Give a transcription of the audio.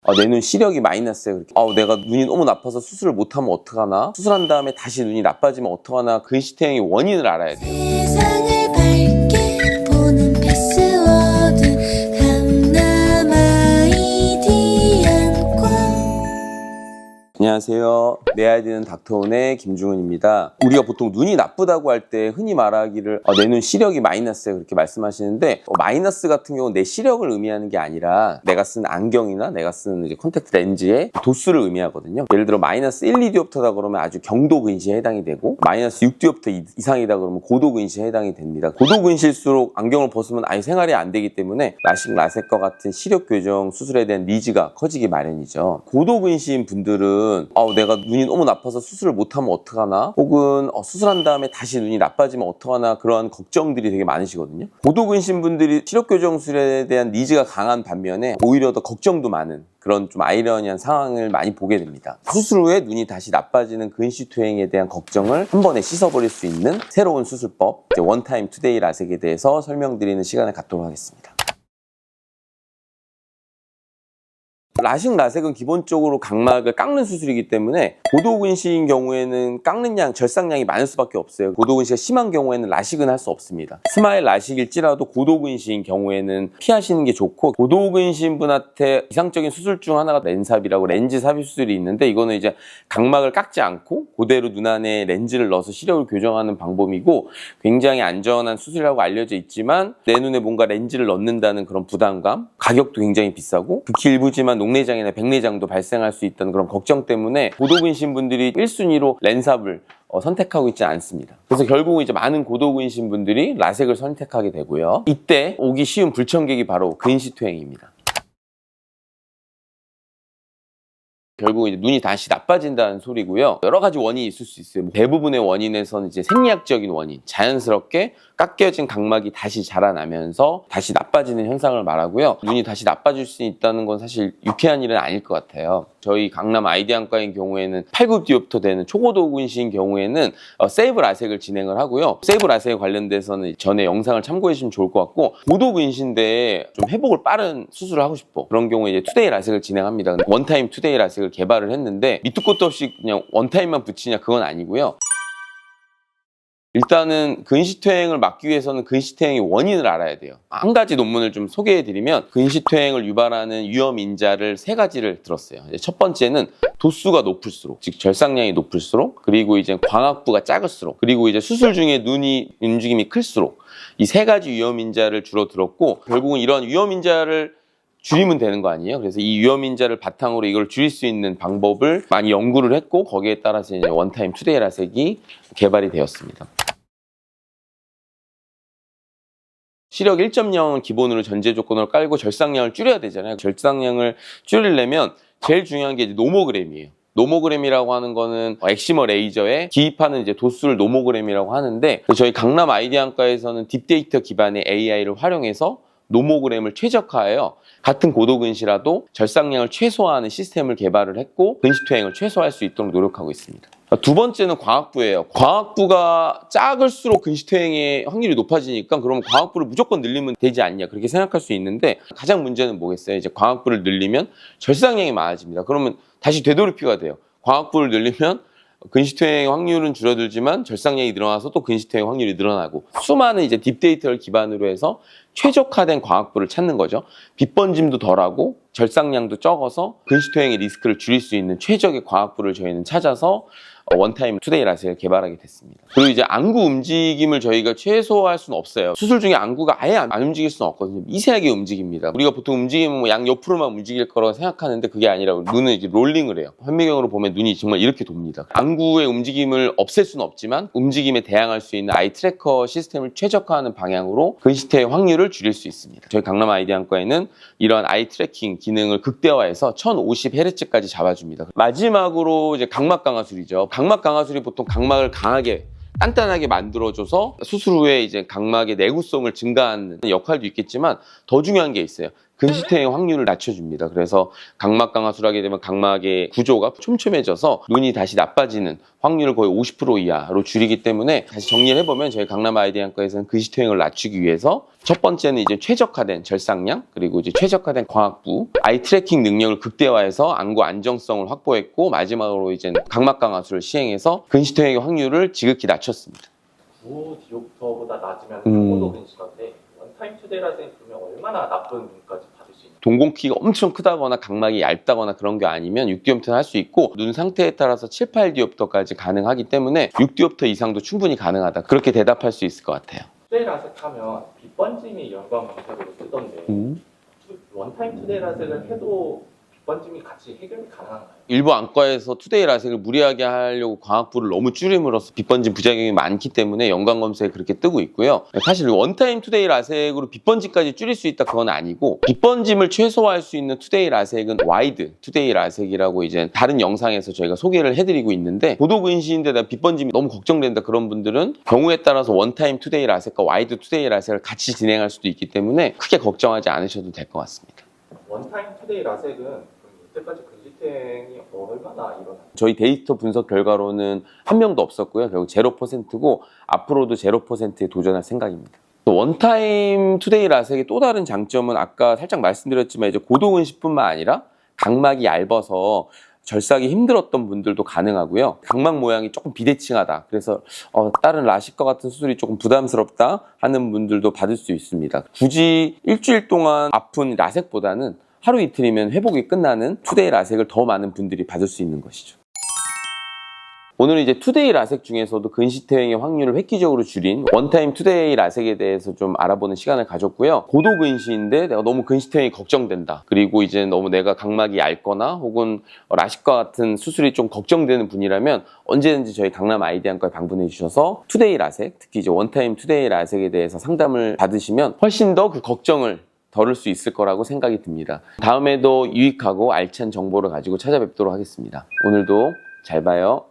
내 눈 시력이 마이너스야. 그렇게. 내가 눈이 너무 나빠서 수술을 못하면 어떡하나? 수술한 다음에 다시 눈이 나빠지면 어떡하나? 근시태형의 원인을 알아야 돼요. 세상을 밝게 보는 패스워드 강남 아이디안과. 안녕하세요. 내 아이디는 닥터온의 김중은입니다. 우리가 보통 눈이 나쁘다고 할 때 흔히 말하기를 내 눈 시력이 마이너스야 그렇게 말씀하시는데, 마이너스 같은 경우는 내 시력을 의미하는 게 아니라 내가 쓴 안경이나 내가 쓰는 이제 콘택트 렌즈의 도수를 의미하거든요. 예를 들어 마이너스 1, 2디옵터다 그러면 아주 경도 근시에 해당이 되고, 마이너스 6디옵터 이상이다 그러면 고도 근시에 해당이 됩니다. 고도 근시일수록 안경을 벗으면 아예 생활이 안 되기 때문에 라식, 라섹과 같은 시력 교정 수술에 대한 니즈가 커지기 마련이죠. 고도 근시인 분들은 내가 눈이 너무 나빠서 수술을 못하면 어떡하나? 혹은 수술한 다음에 다시 눈이 나빠지면 어떡하나? 그러한 걱정들이 되게 많으시거든요. 고도 근시인 분들이 시력 교정 수술에 대한 니즈가 강한 반면에 오히려 더 걱정도 많은 그런 좀 아이러니한 상황을 많이 보게 됩니다. 수술 후에 눈이 다시 나빠지는 근시투행에 대한 걱정을 한 번에 씻어버릴 수 있는 새로운 수술법, 원타임 투데이 라섹에 대해서 설명드리는 시간을 갖도록 하겠습니다. 라식, 라섹은 기본적으로 각막을 깎는 수술이기 때문에 고도근시인 경우에는 깎는 양, 절삭량이 많을 수밖에 없어요. 고도근시가 심한 경우에는 라식은 할 수 없습니다. 스마일 라식일지라도 고도근시인 경우에는 피하시는 게 좋고, 고도근시인 분한테 이상적인 수술 중 하나가 렌삽이라고 렌즈 삽입 수술이 있는데, 이거는 이제 각막을 깎지 않고 그대로 눈 안에 렌즈를 넣어서 시력을 교정하는 방법이고 굉장히 안전한 수술이라고 알려져 있지만 내 눈에 뭔가 렌즈를 넣는다는 그런 부담감, 가격도 굉장히 비싸고 극히 일부지만 녹내장이나 백내장도 발생할 수 있다는 그런 걱정 때문에 고도근시인 분들이 1순위로 렌삽을 선택하고 있지 않습니다. 그래서 결국은 이제 많은 고도근시인 분들이 라섹을 선택하게 되고요. 이때 오기 쉬운 불청객이 바로 근시투행입니다. 결국 이제 눈이 다시 나빠진다는 소리고요. 여러 가지 원인이 있을 수 있어요. 대부분의 원인에서는 이제 생리학적인 원인, 자연스럽게 깎여진 각막이 다시 자라나면서 다시 나빠지는 현상을 말하고요. 눈이 다시 나빠질 수 있다는 건 사실 유쾌한 일은 아닐 것 같아요. 저희 강남 아이디안과인 경우에는 8급 디옵터 되는 초고도 근시인 경우에는 세이브 라섹을 진행을 하고요. 세이브 라섹에 관련돼서는 전에 영상을 참고해 주시면 좋을 것 같고, 고도 근시인데 좀 회복을 빠른 수술을 하고 싶어. 그런 경우에 이제 투데이 라섹을 진행합니다. 원타임 투데이 라섹을 개발을 했는데 밑도 끝도 없이 그냥 원타임만 붙이냐 그건 아니고요. 일단은 근시투행을 막기 위해서는 근시투행의 원인을 알아야 돼요. 한 가지 논문을 좀 소개해드리면 근시투행을 유발하는 위험인자를 3가지를 들었어요. 첫 번째는 도수가 높을수록, 즉 절삭량이 높을수록, 그리고 이제 광학부가 작을수록, 그리고 이제 수술 중에 눈이 움직임이 클수록, 이 3가지 위험인자를 주로 들었고, 결국은 이런 위험인자를 줄이면 되는 거 아니에요? 그래서 이 위험인자를 바탕으로 이걸 줄일 수 있는 방법을 많이 연구를 했고, 거기에 따라서 이제 원타임 투데이 라섹이 개발이 되었습니다. 시력 1.0을 기본으로 전제 조건으로 깔고 절삭량을 줄여야 되잖아요. 절삭량을 줄이려면 제일 중요한 게 이제 노모그램이에요. 노모그램이라고 하는 거는 엑시머 레이저에 기입하는 이제 도수를 노모그램이라고 하는데, 저희 강남 아이디안과에서는 딥데이터 기반의 AI를 활용해서 노모그램을 최적화해요. 같은 고도근시라도 절삭량을 최소화하는 시스템을 개발을 했고 근시투행을 최소화할 수 있도록 노력하고 있습니다. 두 번째는 광학부예요. 광학부가 작을수록 근시투행의 확률이 높아지니까 그러면 광학부를 무조건 늘리면 되지 않냐 그렇게 생각할 수 있는데, 가장 문제는 뭐겠어요? 이제 광학부를 늘리면 절삭량이 많아집니다. 그러면 다시 되돌이표가 돼요. 광학부를 늘리면 근시투행의 확률은 줄어들지만 절삭량이 늘어나서 또 근시투행의 확률이 늘어나고, 수많은 이제 딥데이터를 기반으로 해서 최적화된 광학부를 찾는 거죠. 빛번짐도 덜하고 절삭량도 적어서 근시투행의 리스크를 줄일 수 있는 최적의 광학부를 저희는 찾아서 원타임 투데이 라섹을 개발하게 됐습니다. 그리고 이제 안구 움직임을 저희가 최소화할 수는 없어요. 수술 중에 안구가 아예 안 움직일 수는 없거든요. 미세하게 움직입니다. 우리가 보통 움직이면 양 옆으로만 움직일 거라고 생각하는데 그게 아니라 눈은 이제 롤링을 해요. 현미경으로 보면 눈이 정말 이렇게 돕니다. 안구의 움직임을 없앨 수는 없지만 움직임에 대항할 수 있는 아이 트래커 시스템을 최적화하는 방향으로 근시투행 확률을 줄일 수 있습니다. 저희 강남 아이디안과에는 이런 아이 트래킹 기능을 극대화해서 1050Hz까지 잡아줍니다. 마지막으로 이제 각막 강화술이죠. 각막 강화술이 보통 각막을 강하게 단단하게 만들어줘서 수술 후에 이제 각막의 내구성을 증가하는 역할도 있겠지만, 더 중요한 게 있어요. 근시퇴행 확률을 낮춰줍니다. 그래서 각막 강화술을 하게 되면 각막의 구조가 촘촘해져서 눈이 다시 나빠지는 확률을 거의 50% 이하로 줄이기 때문에, 다시 정리를 해보면 저희 강남 아이디안과에서는 근시퇴행을 낮추기 위해서 첫 번째는 이제 최적화된 절삭량, 그리고 이제 최적화된 광학부, 아이 트래킹 능력을 극대화해서 안구 안정성을 확보했고, 마지막으로 이제 각막 강화술을 시행해서 근시퇴행의 확률을 지극히 낮췄습니다. 두 디옵터보다 낮으면 고도 근시인데 원타임 투데이 라섹 그러면 얼마나 나쁜 눈까지 받을 수 있나요? 동공 키가 엄청 크다거나 각막이 얇다거나 그런 게 아니면 6디옵터는 할 수 있고, 눈 상태에 따라서 7, 8디옵터까지 가능하기 때문에 6디옵터 이상도 충분히 가능하다, 그렇게 대답할 수 있을 것 같아요. 투데이 라섹 하면 빛번짐이 연관 검사로 쓰던데 원타임 투데이 라섹을 해도 빛번짐이 같이 해결이 가능한가요? 일부 안과에서 투데이 라섹을 무리하게 하려고 광학부를 너무 줄임으로써 빛번짐 부작용이 많기 때문에 연관 검사에 그렇게 뜨고 있고요. 사실 원타임 투데이 라섹으로 빛번짐까지 줄일 수 있다, 그건 아니고, 빛번짐을 최소화할 수 있는 투데이 라섹은 와이드 투데이 라섹이라고 이제 다른 영상에서 저희가 소개를 해드리고 있는데, 고도 근시인데다 빛번짐이 너무 걱정된다 그런 분들은 경우에 따라서 원타임 투데이 라섹과 와이드 투데이 라섹을 같이 진행할 수도 있기 때문에 크게 걱정하지 않으셔도 될 것 같습니다. 원타임 투데이 라섹은 그럼 이때까지 근시퇴행이 얼마나 일어나요? 저희 데이터 분석 결과로는 한 명도 없었고요. 결국 0%고 앞으로도 0%에 도전할 생각입니다. 원타임 투데이 라섹의 또 다른 장점은 아까 살짝 말씀드렸지만 이제 고도근시뿐만 아니라 각막이 얇아서 절삭이 힘들었던 분들도 가능하고요. 각막 모양이 조금 비대칭하다, 그래서 다른 라식과 같은 수술이 조금 부담스럽다 하는 분들도 받을 수 있습니다. 굳이 일주일 동안 아픈 라섹보다는 하루 이틀이면 회복이 끝나는 투데이 라섹을 더 많은 분들이 받을 수 있는 것이죠. 오늘은 이제 투데이 라섹 중에서도 근시퇴행의 확률을 획기적으로 줄인 원타임 투데이 라섹에 대해서 좀 알아보는 시간을 가졌고요. 고도 근시인데 내가 너무 근시퇴행이 걱정된다, 그리고 이제 너무 내가 각막이 얇거나 혹은 라식과 같은 수술이 좀 걱정되는 분이라면 언제든지 저희 강남 아이디안과에 방문해 주셔서 투데이 라섹, 특히 이제 원타임 투데이 라섹에 대해서 상담을 받으시면 훨씬 더 그 걱정을 덜을 수 있을 거라고 생각이 듭니다. 다음에도 유익하고 알찬 정보를 가지고 찾아뵙도록 하겠습니다. 오늘도 잘 봐요.